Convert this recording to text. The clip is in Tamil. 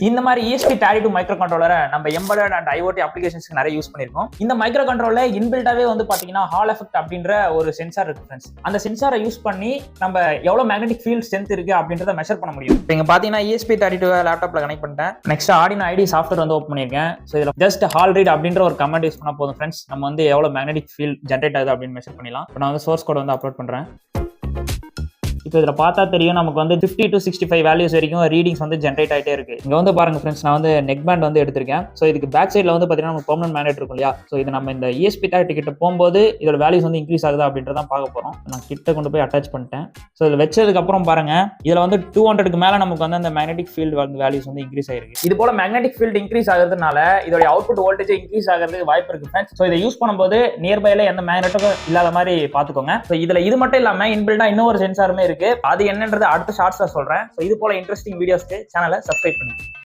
இந்த மாதிரி ESP32 மைக்ரோ கண்ட்ரோலரை நம்ம எம்பெடட் அண்ட் IoT அப்ளிகேஷன்ஸ்க்கு நிறைய யூஸ் பண்ணிருக்கோம். இந்த மைக்ரோ கண்ட்ரோலர்ல இன்பில்டாவே வந்து பாத்தீங்கன்னா ஹால் எஃபெக்ட் அப்படின்ற ஒரு சென்சார் இருக்கு ஃப்ரெண்ட்ஸ். அந்த சென்சாரை யூஸ் பண்ணி நம்ம எவ்வளவு மேக்னெட்டிக் ஃபீல்ட் ஸ்ட்ரென்த் இருக்கு அப்படின்றத மெஷர் பண்ண முடியும். இங்க பாத்தீங்கன்னா ESP32 லேப்டாப்ல கனெக்ட் பண்ணிட்டேன். நெக்ஸ்ட் Arduino IDE சாஃப்ட்வேர் வந்து ஓபன் பண்ணிருக்கேன். சோ இதுல ஜஸ்ட் ஹால் ரீட் அப்படின்ற ஒரு கமாண்ட் யூஸ் பண்ணா போதும் ஃப்ரெண்ட்ஸ். நம்ம வந்து எவ்வளவு மேக்னெட்டிக் ஃபீல்ட் ஜெனரேட் ஆகுது அப்படின்னு மெஷர் பண்ணிடலாம். நான் வந்து சோர்ஸ் கோட் வந்து அப்லோட் பண்றேன். இப்போ இதில் பார்த்தா தெரியும் நமக்கு வந்து 50 to 65 வேல்யூஸ் வரைக்கும் ரீடிங்ஸ் வந்து ஜென்ரேட் ஆகிட்டே இருக்கு. இங்கே வந்து பாருங்க ஃப்ரெண்ட்ஸ், நான் வந்து நெக் பேண்ட் வந்து எடுத்திருக்கேன். ஸோ இதுக்கு பேக் சைடில் வந்து பார்த்தீங்கன்னா நமக்கு பெர்மனன்ட் மேக்னெட் இருக்கும் இல்லையா? ஸோ இது நம்ம இந்த ESP32 கிட்ட போகும்போது இதோட வேல்யூஸ் வந்து இன்க்ரீஸ் ஆகுதா அப்படின்றத பார்க்க போகிறோம். நான் கிட்ட கொண்டு போய் அட்டாச் பண்ணிட்டேன். ஸோ இதில் வச்சதுக்கப்புறம் பாருங்க, இதில் வந்து 200க்கு மேலே நமக்கு வந்து அந்த மேக்னெட்டிக் ஃபீல்டு வந்து வேல்யூஸ் வந்து இன்க்ரீஸ் ஆயிருக்கு. இது போல மேக்னெட்டிக் ஃபீல்டு இன்க்ரீஸ் ஆகிறதுனால இதோட அவுட்புட் வோல்டேஜ் இன்க்ரீஸ் ஆகிறதுக்கு வாய்ப்பு இருக்கு ஃப்ரெண்ட்ஸ். ஸோ இதை யூஸ் பண்ணும்போது நியர்பைல எந்த மேக்னெட்டும் இல்லாத மாதிரி பார்த்துக்கோங்க. ஸோ இதில் இது மட்டும் இல்லாமல் இன்பில்டா இன்னொரு சென்சாருமே இருக்கு. அது என்ன அடுத்த ஷார்ட்ஸ்ல சொல்றேன். இது போல இன்ட்ரெஸ்டிங் வீடியோஸ்க்கு சேனலை சப்ஸ்கிரைப் பண்ணுங்க.